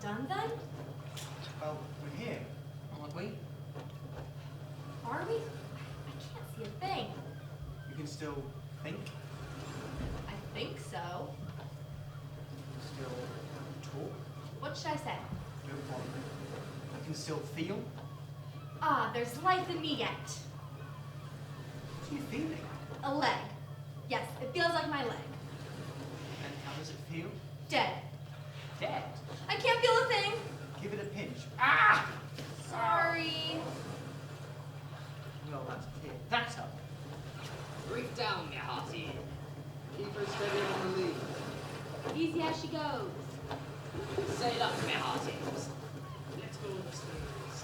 Done then? Well, we're here, aren't we? Are we? I can't see a thing. You can still think? I think so. You can still talk? What should I say? Don't bother me. You can still feel? Ah, there's life in me yet. What are you feeling? A leg. Yes, it feels like my leg. And how does it feel? Dead. Dead? I can't feel a thing. Give it a pinch. Ah! Sorry. Well, that's clear. That's up. Breathe down, me hearty. Keep her steady on the lead. Easy as she goes. Sail up, me hearties. Let's go upstairs.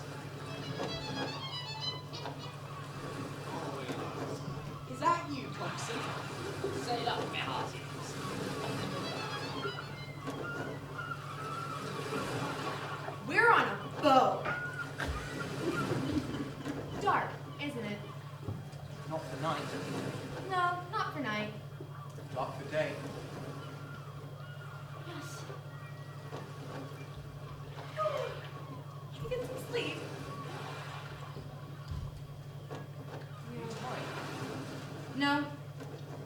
Is that you, Thompson? Sail up, me hearties. We're on a boat. Dark, isn't it? Not for night. No, not for night. Dark for day. Yes. Can we get some sleep? Are you tired? No,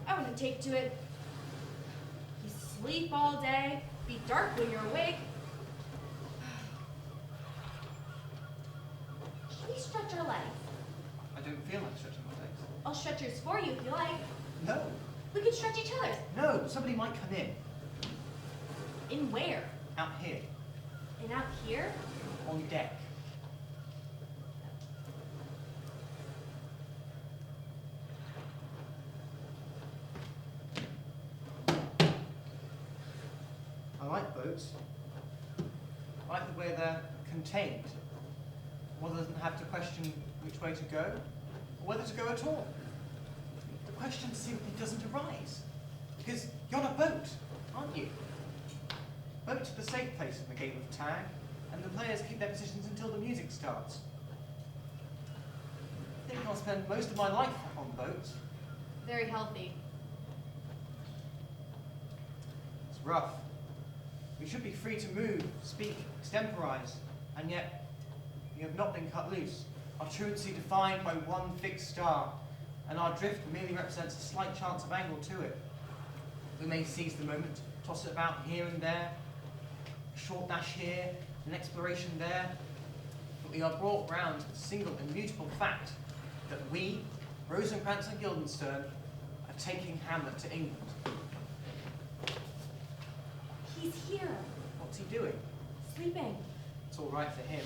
I wouldn't take to it. You sleep all day, be dark when you're awake. Can we stretch our legs? I don't feel like stretching my legs. I'll stretch yours for you if you like. No. We could stretch each other's. No, somebody might come in. In where? Out here. And out here? On deck. I like boats. I like the way they're contained. One doesn't have to question which way to go, or whether to go at all. The question simply doesn't arise. Because you're on a boat, aren't you? Boat's the safe place in the game of tag, and the players keep their positions until the music starts. I think I'll spend most of my life on boats. Very healthy. It's rough. We should be free to move, speak, extemporize, and yet we have not been cut loose. Our truancy defined by one fixed star, and our drift merely represents a slight chance of angle to it. We may seize the moment, toss it about here and there, a short dash here, an exploration there, but we are brought round to the single immutable fact that we, Rosencrantz and Guildenstern, are taking Hamlet to England. He's here. What's he doing? Sleeping. It's all right for him.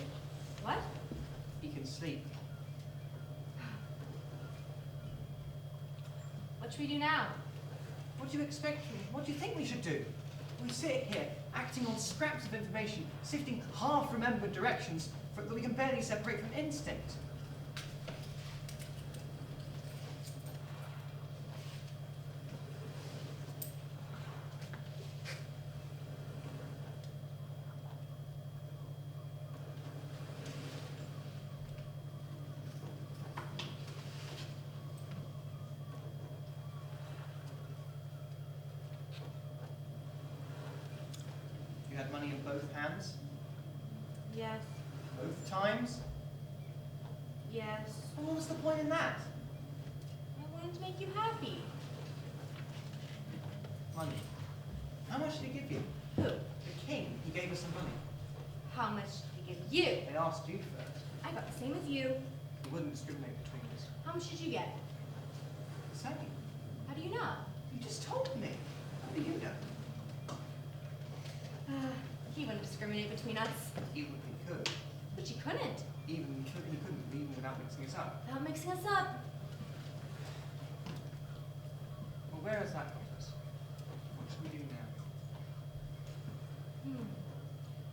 What? He can sleep. What should we do now? What do you expect? What do you think we should do? We sit here, acting on scraps of information, sifting half-remembered directions that we can barely separate from instinct. You had money in both hands? Yes. Both times? Yes. Well, what was the point in that? I wanted to make you happy. Money. How much did he give you? Who? The king. He gave us some money. How much did he give you? They asked you first. I got the same as you. He wouldn't discriminate between us. How much did you get? Same. How do you know? You just told me. How do you know? He wouldn't discriminate between us. Even if he could. But you couldn't. He couldn't, even without mixing us up. Without mixing us up. Well, where has that got us? What should we do now?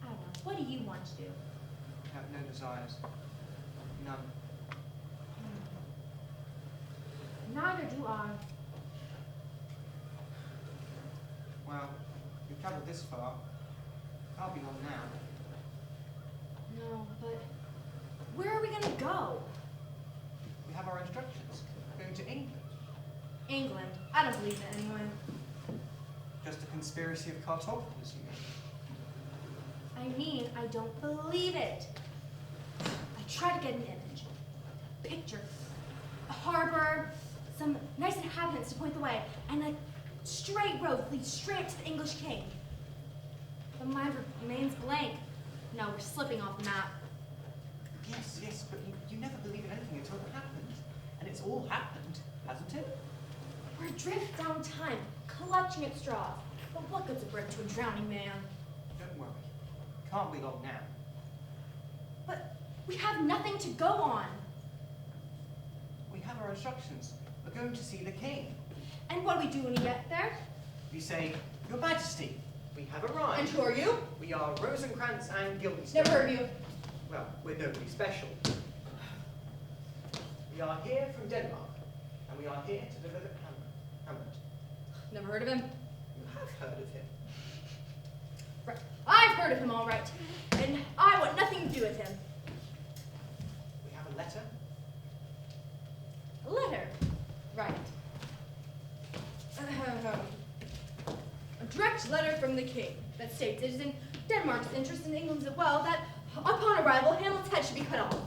I don't know. What do you want to do? I have no desires. None. Neither do I. Well, we've travelled this far. Can't be long now. No, but where are we gonna go? We have our instructions. Going to England. England. I don't believe it anyway. Just a conspiracy of cartographers, you mean? I mean, I don't believe it. I try to get an image, a picture, a harbor, some nice inhabitants to point the way, and a straight road leads straight to the English king. But mine remains blank. No, we're slipping off the map. Yes, but you never believe in anything until it happens. And it's all happened, hasn't it? We're adrift down time, clutching at straws. But what good's a bread to a drowning man? Don't worry. Can't be long now. But we have nothing to go on. We have our instructions. We're going to see the king. And what do we do when we get there? We say, Your Majesty, we have arrived. And who are you? We are Rosencrantz and Guildenstern. Never heard of you. Well, we're nobody special. We are here from Denmark, and we are here to deliver Hamlet. Never heard of him. You have heard of him. Right. I've heard of him all right. And I want nothing to do with him. We have a letter. A letter. Right. A direct letter from the king that states it is in Denmark's interest and England's as well that upon arrival Hamlet's head should be cut off.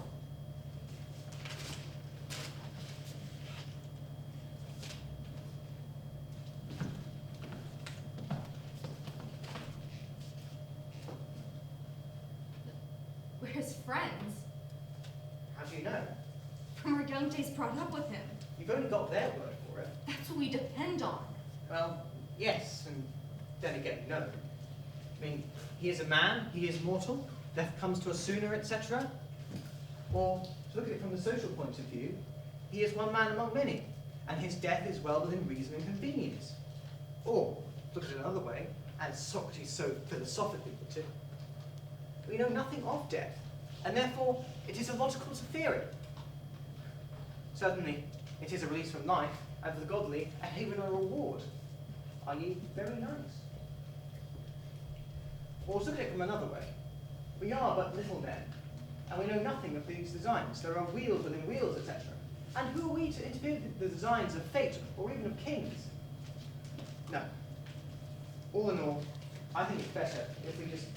We're his friends. How do you know? From our young days brought up with him. You've only got their word for it. That's what we depend on. Well, yes, and then again, no. I mean, he is a man, he is mortal, death comes to us sooner, etc. Or, to look at it from the social point of view, he is one man among many, and his death is well within reason and convenience. Or, to look at it another way, as Socrates so philosophically put it, we know nothing of death, and therefore it is illogical to fear it. Certainly, it is a release from life, and for the godly, a haven or reward, i.e. very nice. Or to look at it from another way, we are but little men, and we know nothing of these designs. There are wheels within wheels, etc. And who are we to interfere with the designs of fate, or even of kings? No. All in all, I think it's better if we just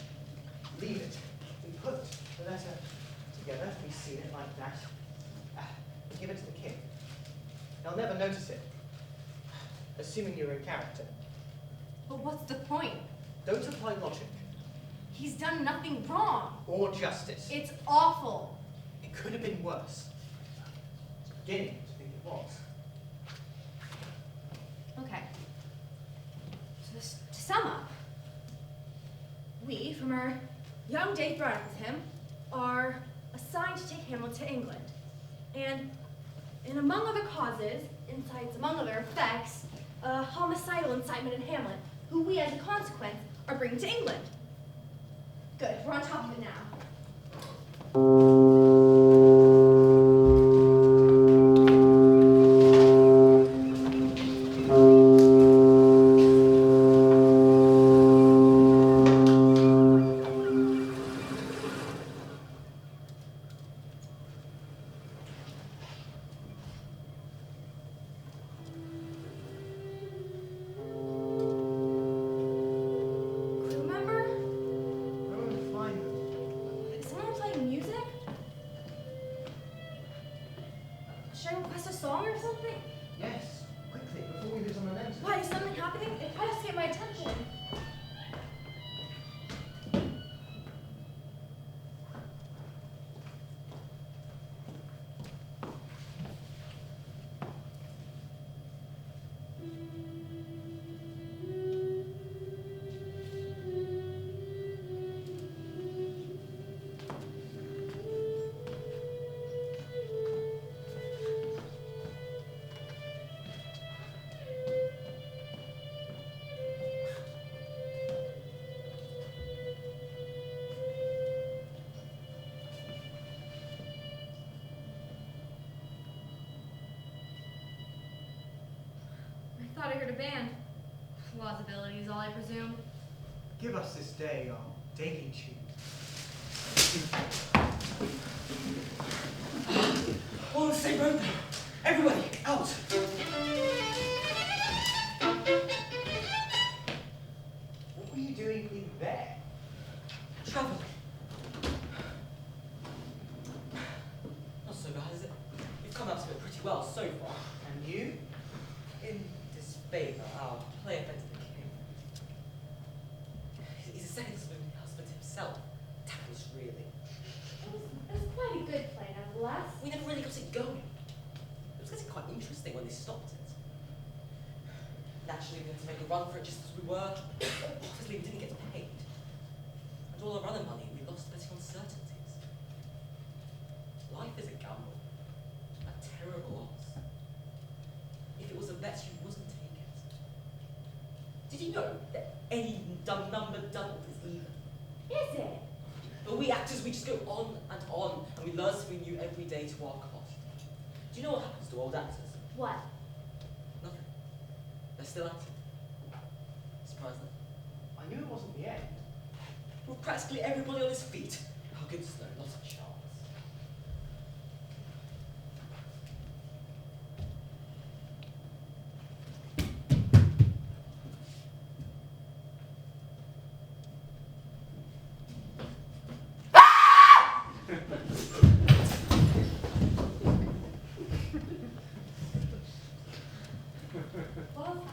leave it. We put the letter together, we seal it like that, and give it to the king. They'll never notice it, assuming you're in character. But what's the point? Don't apply logic. He's done nothing wrong. Or justice. It's awful. It could have been worse. It's beginning to think it was. Okay. So to sum up, we, from our young days brought up with him, are assigned to take Hamlet to England. And among other causes, incites among other effects, a homicidal incitement in Hamlet, who we, as a consequence, are bringing to England. Good, we're on top of it now. Thought I heard a band. Plausibility is all I presume. Give us this day our daily tune. All the same road. Everybody, out! What were you doing in there? Travel. Not so bad, is it? You've come up to it pretty well so far. And you? In disfavour, our play offended the king. He's a second husband himself. Tattles, really. It was quite a good play, nevertheless. We never really got it going. It was getting quite interesting when they stopped it. Naturally, we had to make a run for it just as we were. Obviously, we didn't get paid. And all our other money, we lost betting on certainties. Life is a gamble. A terrible loss. If it was a bet, you wouldn't take it. Did you know that any number doubled is even? Is it? But we actors, we just go on, and we learn something new every day to our cost. Do you know what happens to old actors? What? Nothing. They're still acting. Surprised them. I knew it wasn't the end. With practically everybody on his feet. How good to know, not a chance. Well,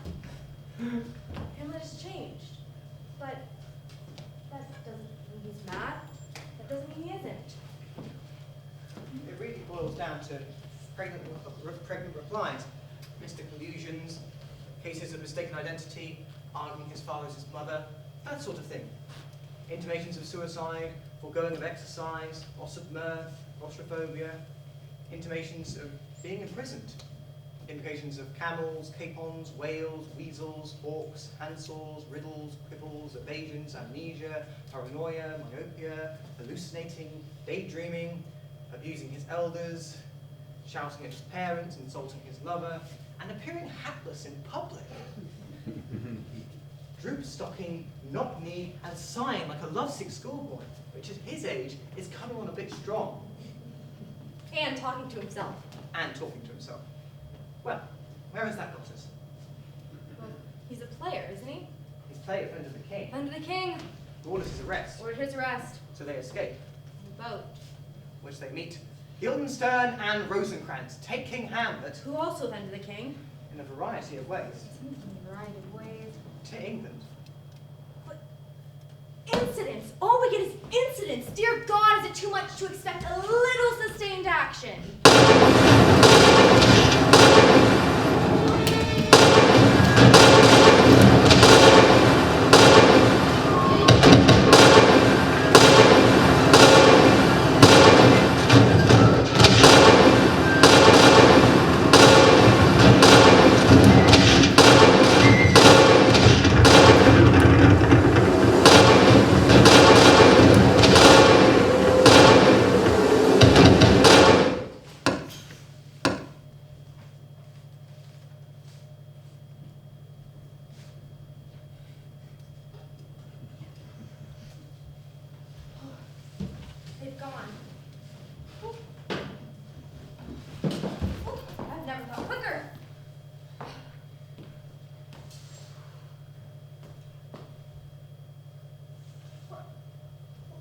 Hamlet has changed. But that doesn't mean he's mad. That doesn't mean he isn't. It really boils down to pregnant replies, mystic illusions, cases of mistaken identity, arguing his father as his mother, that sort of thing. Intimations of suicide, foregoing of exercise, loss of mirth, claustrophobia, intimations of being imprisoned, implications of camels, capons, whales, weasels, hawks, handsaws, riddles, quibbles, evasions, amnesia, paranoia, myopia, hallucinating, daydreaming, abusing his elders, shouting at his parents, insulting his lover, and appearing hatless in public. Droop-stocking, knock-kneed, and sighing like a lovesick schoolboy, which at his age is coming on a bit strong. And talking to himself. And talking to himself. Well, where has that got us? Well, he's a player, isn't he? His play offended the king. Under the king. Orders his arrest, Ordered his arrest. so they escape, The boat. which they meet Guildenstern and Rosencrantz take King Hamlet Who also offended the king. in a variety of ways In a variety of ways. to England. But incidents! All we get is incidents! Dear God, is it too much to expect a little sustained action? They've gone. I've never thought quicker.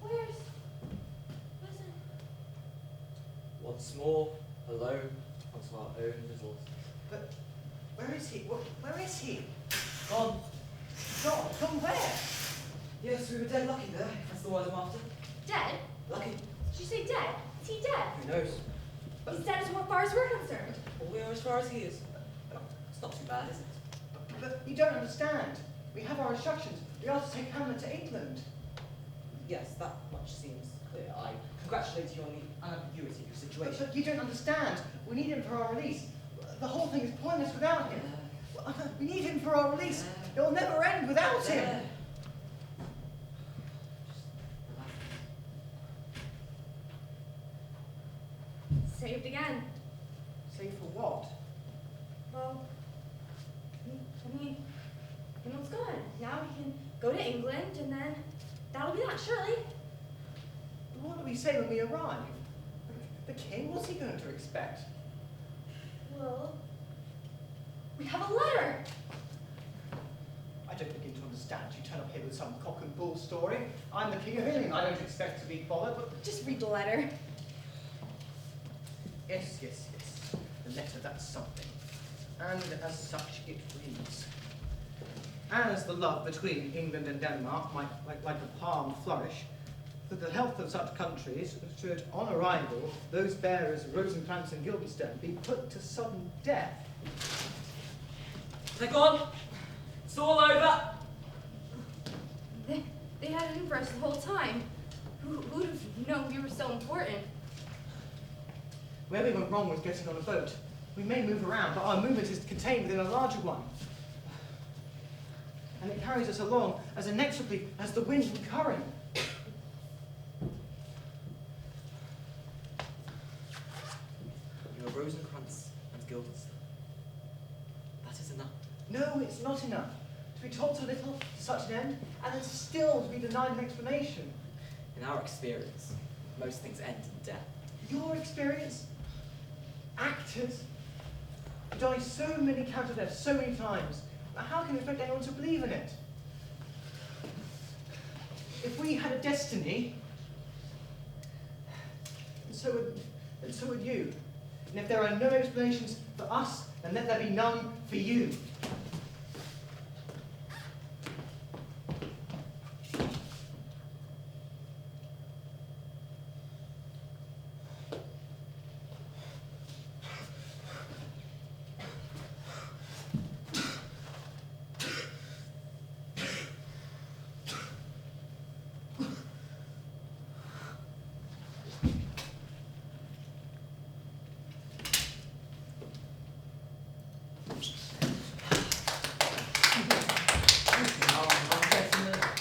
Where's Listen. Once more, alone, onto our own resources. But where is he? Where is he? Gone. Gone where? Yes, we were dead lucky there, if that's the word I'm after. Dead? Lucky. Did you say dead? Is he dead? Who knows? He's dead as far as we're concerned. Well, we are as far as he is. It's not too bad, is it? But you don't understand. We have our instructions. We are to take Hamlet to England. Yes, that much seems clear. I congratulate you on the ambiguity of your situation. But you don't understand. We need him for our release. The whole thing is pointless without him. We need him for our release. It will never end without him. Saved again. Save for what? Well, go to England, and then that'll be that, surely. What do we say when we arrive? The king, what's he going to expect? Well, we have a letter. I don't begin to understand. You turn up here with some cock and bull story. I'm the king of England. I don't expect to be followed, but... Just read the letter. Yes. The letter, that's something. And as such, it reads. As the love between England and Denmark might, like the palm, flourish, for the health of such countries should, on arrival, those bearers of Rosencrantz and Guildenstern be put to sudden death. They're gone. It's all over. They had it in for us the whole time. Who'd have known we were so important? Where we went wrong was getting on a boat. We may move around, but our movement is contained within a larger one. And it carries us along as inexorably as the wind and current. You are Rosencrantz and Guildenstern. That is enough. No, it's not enough. To be taught so little to such an end, and then still to be denied an explanation. In our experience, most things end in death. Your experience? Actors die so many counter deaths so many times. Now how can you expect anyone to believe in it? If we had a destiny, then so would you. And if there are no explanations for us, then let there be none for you.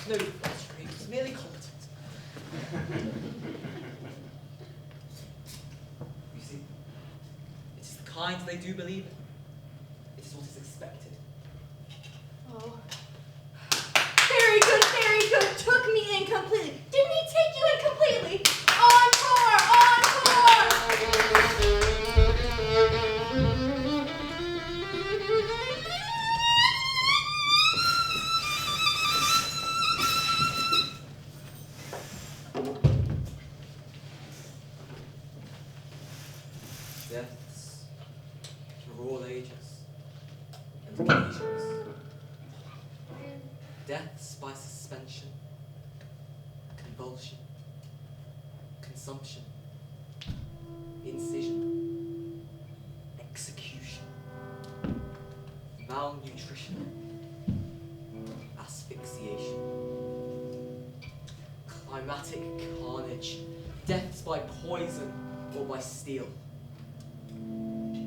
No, that's true. It's merely competent. You see, it is the kind they do believe in. It is what is expected. Oh. Very good, very good. Took me in completely. Didn't he take you in completely? Encore! Deaths for all ages and occasions. Deaths by suspension, convulsion, consumption, incision, execution, malnutrition, asphyxiation, climatic carnage, deaths by poison or by steel,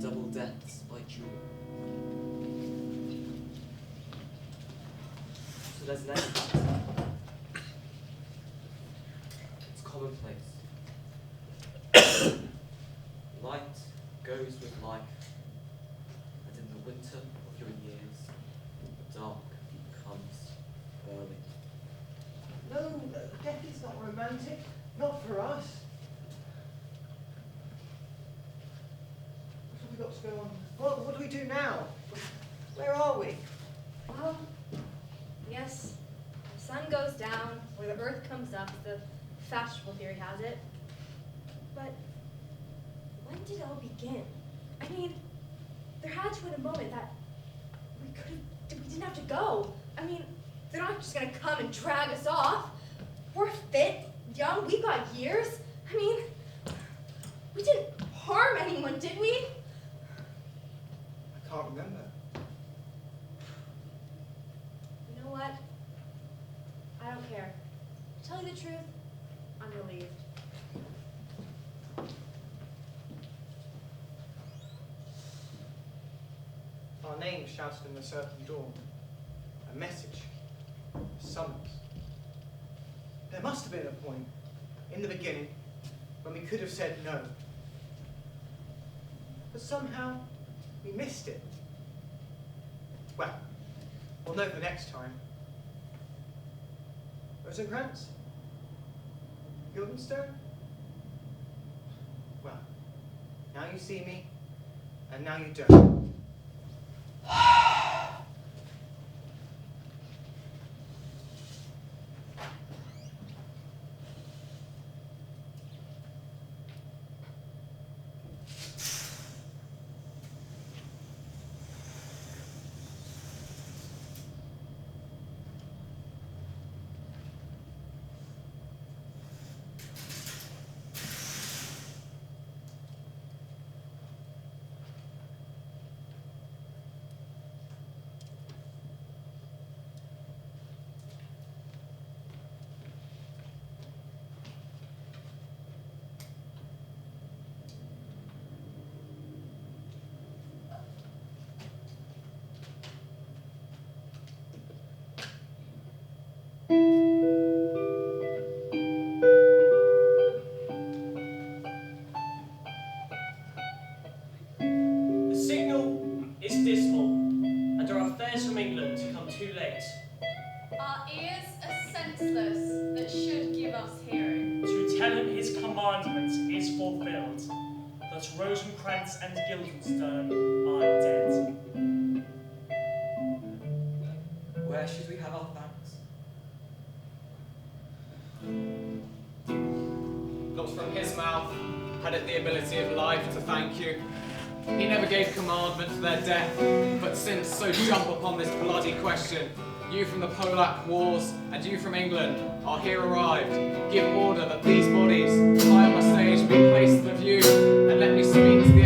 double deaths by duel. So there's an end. It's commonplace. Light goes with life, and in the winter of your years, the dark comes early. No, death is not romantic. Not for us. What have we got to go on? What do we do now? Where are we? Well, yes, the sun goes down, or the earth comes up, the fashionable theory has it. But when did it all begin? I mean, there had to have been a moment that we didn't have to go. I mean, they're not just gonna come and drag us off. We're fit, young, we've got years. I mean, we didn't harm anyone, did we? I can't remember. You know what? I don't care. To tell you the truth, I'm relieved. Our names shouted in the certain dawn. A message. A summons. There must have been a point, in the beginning, when we could have said no. But somehow, we missed it. Well, we'll know for next time. Rosencrantz? Guildenstern? Well, now you see me, and now you don't. The signal is dismal, and our affairs from England come too late. Our ears are senseless that should give us hearing. To tell him his commandment is fulfilled, that Rosencrantz and Guildenstern are dead. Where should we have our thanks? Not from his mouth had it the ability of life to thank you. He never gave commandment to their death, but since so jump upon this bloody question, you from the Polack wars, and you from England, are here arrived. Give order that these bodies, high on the stage, be placed in the view, and let me speak to the